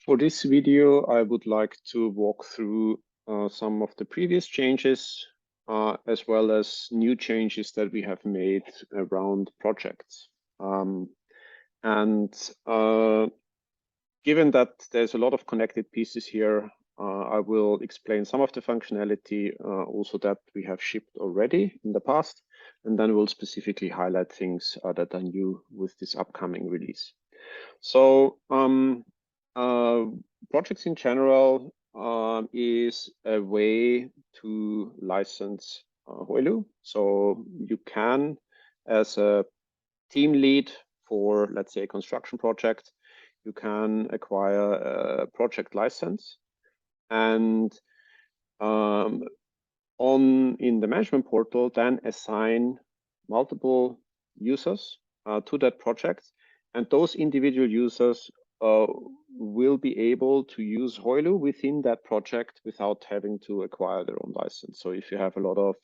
For this video, I would like to walk through some of the previous changes, as well as new changes that we have made around projects. Given that there's a lot of connected pieces here, I will explain some of the functionality also that we have shipped already in the past, and then we'll specifically highlight things that are new with this upcoming release. So projects in general is a way to license Hoilu. So you can, as a team lead for, let's say, a construction project, you can acquire a project license, and in the management portal, then assign multiple users to that project, and those individual users will be able to use Hoilu within that project without having to acquire their own license. So if you have a lot of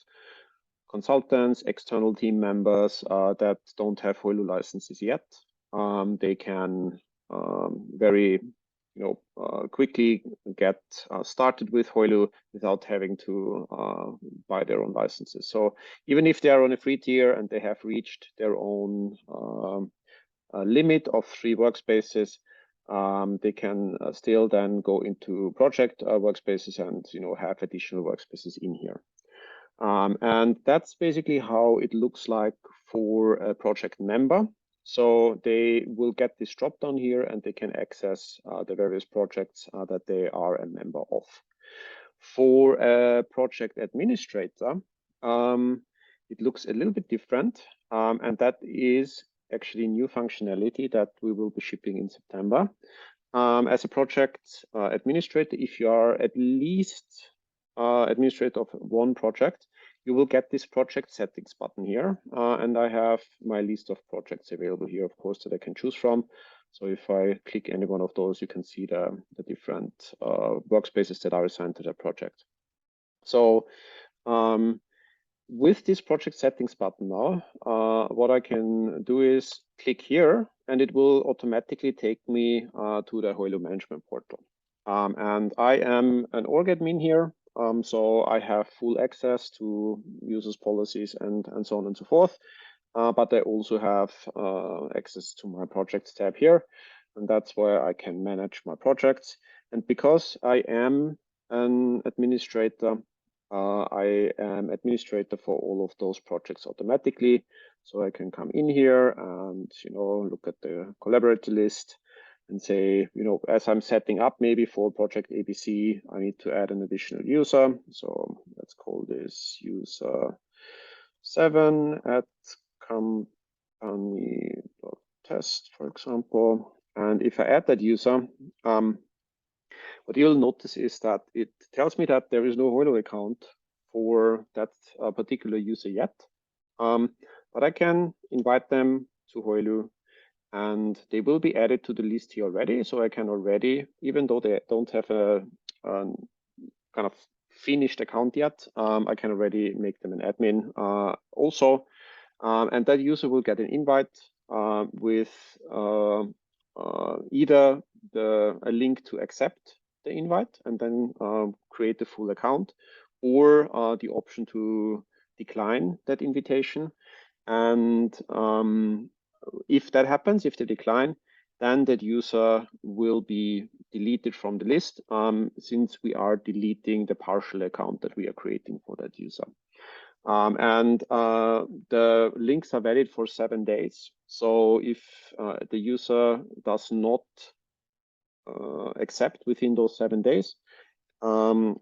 consultants, external team members that don't have Hoilu licenses yet, they can very quickly get started with Hoilu without having to buy their own licenses. So even if they are on a free tier and they have reached their own limit of 3 workspaces, they can still then go into project workspaces and have additional workspaces in here. And that's basically how it looks like for a project member. So they will get this drop down here and they can access the various projects that they are a member of. For a project administrator, it looks a little bit different, and that is actually new functionality that we will be shipping in September. As a project administrator, if you are at least administrator of one project, you will get this project settings button here. And I have my list of projects available here, of course, that I can choose from. So if I click any one of those, you can see the different workspaces that are assigned to that project. So with this project settings button now, what I can do is click here, and it will automatically take me to the Hoilu management portal. And I am an org admin here, so I have full access to users' policies and so on and so forth. But I also have access to my projects tab here, and that's where I can manage my projects. And because I am an administrator, I am administrator for all of those projects automatically. So I can come in here and look at the collaborator list and say, as I'm setting up maybe for project ABC, I need to add an additional user. So let's call this user 7 at company.test, for example. And if I add that user, what you'll notice is that it tells me that there is no Hoilu account for that particular user yet. But I can invite them to Hoilu, and they will be added to the list here already. So I can already, even though they don't have a kind of finished account yet, I can already make them an admin also. And that user will get an invite with either a link to accept the invite and then create the full account, or the option to decline that invitation. And if that happens, if they decline, then that user will be deleted from the list, since we are deleting the partial account that we are creating for that user. And the links are valid for 7 days. So if the user does not accept within those 7 days, the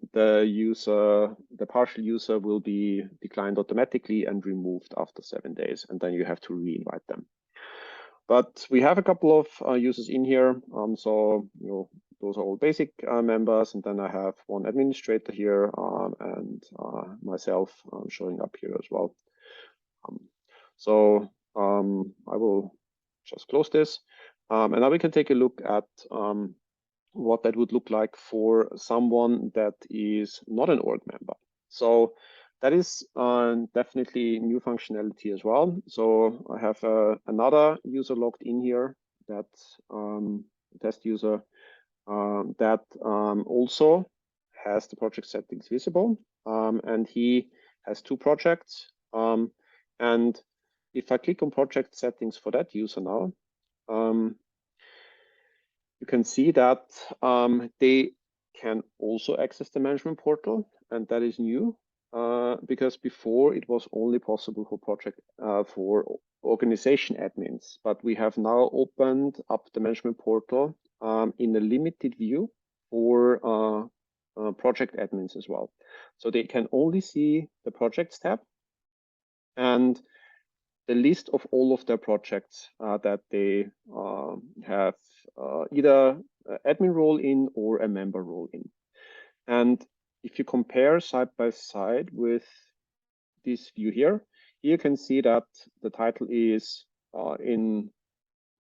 partial user will be declined automatically and removed after 7 days, and then you have to re-invite them. But we have a couple of users in here, so those are all basic members, and then I have one administrator here and myself showing up here as well. So I will just close this, and now we can take a look at what that would look like for someone that is not an org member. So that is definitely new functionality as well. So I have another user logged in here, that test user, that also has the project settings visible, and he has 2 projects. And if I click on project settings for that user now, you can see that they can also access the management portal, and that is new because before it was only possible for for organization admins, but we have now opened up the management portal in a limited view for project admins as well. So they can only see the projects tab and the list of all of their projects that they have either admin role in or a member role in. And if you compare side by side with this view here, you can see that the title is in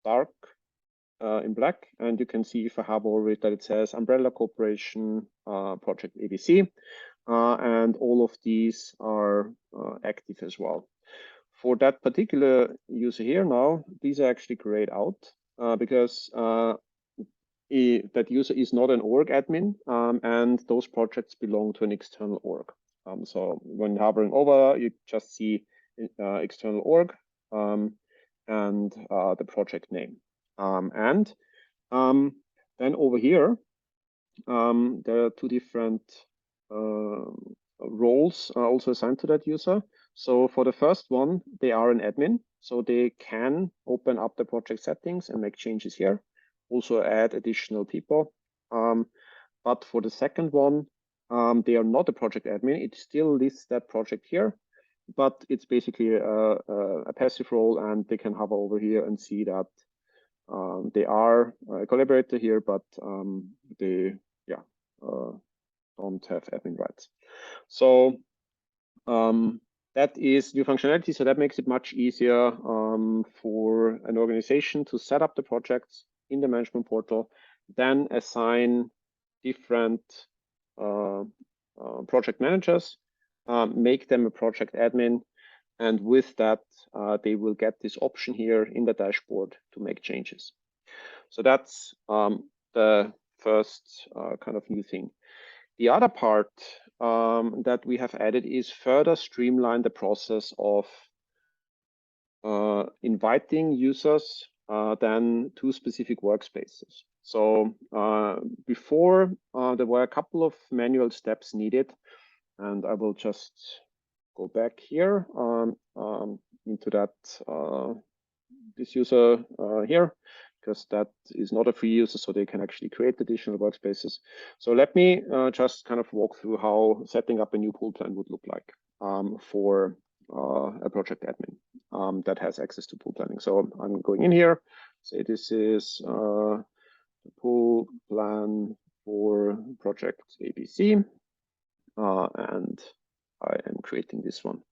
dark, in black, and you can see if I have already that it says Umbrella Corporation Project ABC, and all of these are active as well. For that particular user here now, these are actually grayed out because that user is not an org admin, and those projects belong to an external org. So when hovering over, you just see external org and the project name. And then over here, there are 2 different roles also assigned to that user. So for the first one, they are an admin, so they can open up the project settings and make changes here, also add additional people. But for the second one, they are not a project admin. It still lists that project here, but it's basically a passive role, and they can hover over here and see that they are a collaborator here, but they don't have admin rights. So that is new functionality. So that makes it much easier for an organization to set up the projects in the management portal, then assign different project managers, make them a project admin, and with that, they will get this option here in the dashboard to make changes. So that's the first kind of new thing. The other part that we have added is further streamline the process of inviting users then to specific workspaces. So before there were a couple of manual steps needed, and I will just go back here into that this user here, because that is not a free user, so they can actually create additional workspaces. So let me just kind of walk through how setting up a new pool plan would look like for a project admin that has access to pool planning. So I'm going in here, say this is the pool plan for project ABC, and I am creating this one.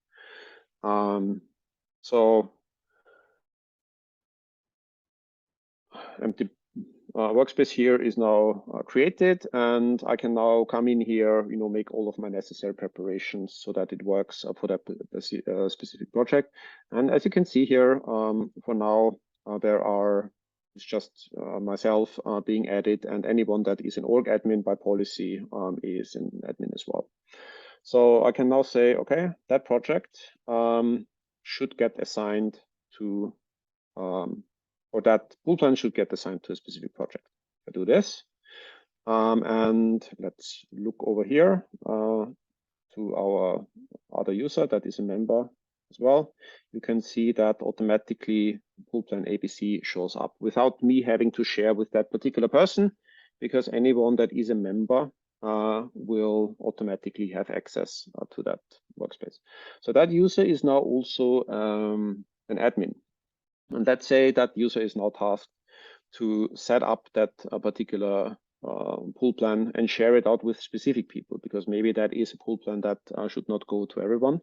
So empty workspace here is now created, and I can now come in here, make all of my necessary preparations so that it works for that specific project. And as you can see here, for now, it's just myself being added, and anyone that is an org admin by policy is an admin as well. So I can now say, okay, that project should get assigned to or that pool plan should get assigned to a specific project. I do this, and let's look over here to our other user that is a member as well. You can see that automatically pool plan ABC shows up without me having to share with that particular person, because anyone that is a member will automatically have access to that workspace. So that user is now also an admin. And let's say that user is now tasked to set up that particular pool plan and share it out with specific people, because maybe that is a pool plan that should not go to everyone.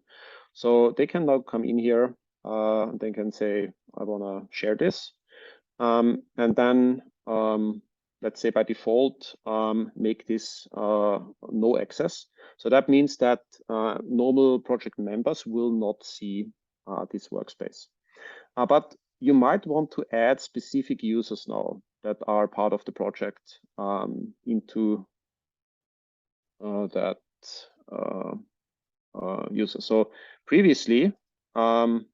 So they can now come in here, they can say, I want to share this. And then let's say by default, make this no access. So that means that normal project members will not see this workspace. But you might want to add specific users now that are part of the project into that user. So previously, that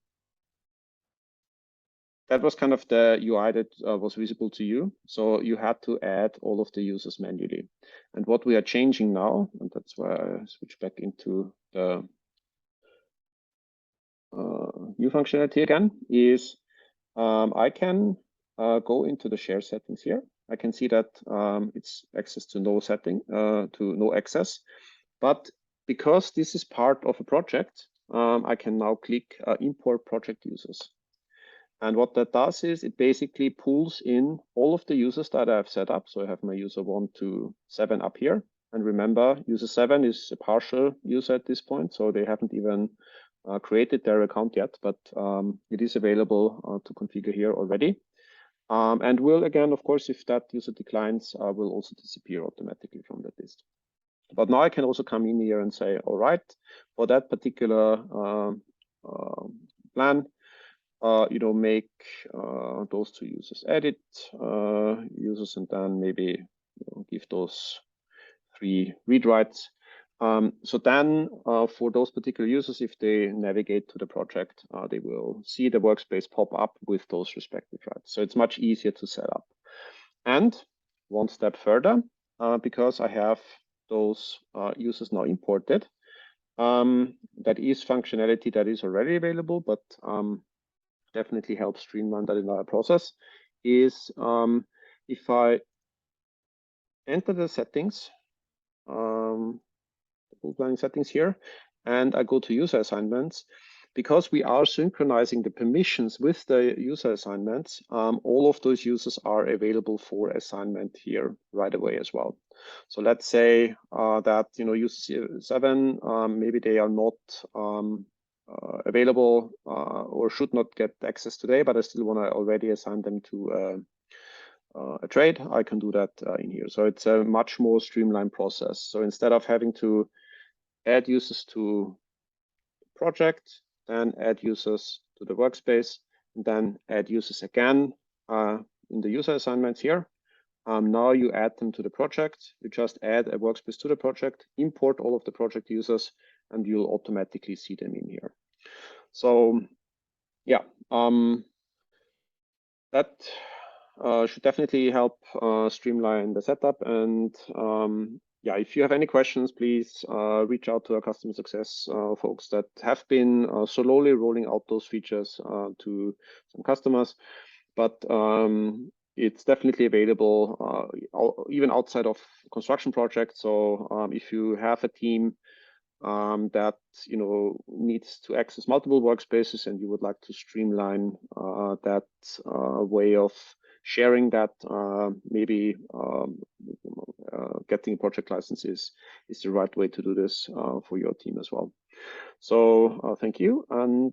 was kind of the UI that was visible to you. So you had to add all of the users manually. And what we are changing now, and that's why I switch back into the new functionality again, is I can go into the share settings here. I can see that it's access to no setting, to no access. But because this is part of a project, I can now click import project users. And what that does is it basically pulls in all of the users that I've set up. So I have my user 1 to 7 up here. And remember, user 7 is a partial user at this point, so they haven't even created their account yet, but it is available to configure here already. And will, again, of course, if that user declines, will also disappear automatically from that list. But now I can also come in here and say, all right, for that particular plan, make those two users edit users, and then maybe give those 3 read writes. So then for those particular users, if they navigate to the project, they will see the workspace pop up with those respective writes. So it's much easier to set up. And one step further, because I have those users now imported, that is functionality that is already available, but definitely helps streamline that entire process, is if I enter the settings, planning settings here, and I go to user assignments, because we are synchronizing the permissions with the user assignments, all of those users are available for assignment here right away as well. So let's say that user 7, maybe they are not available or should not get access today, but I still want to already assign them to a trade. I can do that in here. So it's a much more streamlined process. So instead of having to add users to the project, then add users to the workspace, and then add users again in the user assignments here. Now you add them to the project. You just add a workspace to the project, import all of the project users, and you'll automatically see them in here. So yeah, that should definitely help streamline the setup. And yeah, if you have any questions, please reach out to our customer success folks that have been slowly rolling out those features to some customers. But it's definitely available even outside of construction projects. So if you have a team that needs to access multiple workspaces and you would like to streamline that way of sharing that, maybe getting project licenses is the right way to do this for your team as well. So thank you. And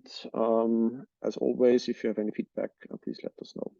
as always, if you have any feedback, please let us know.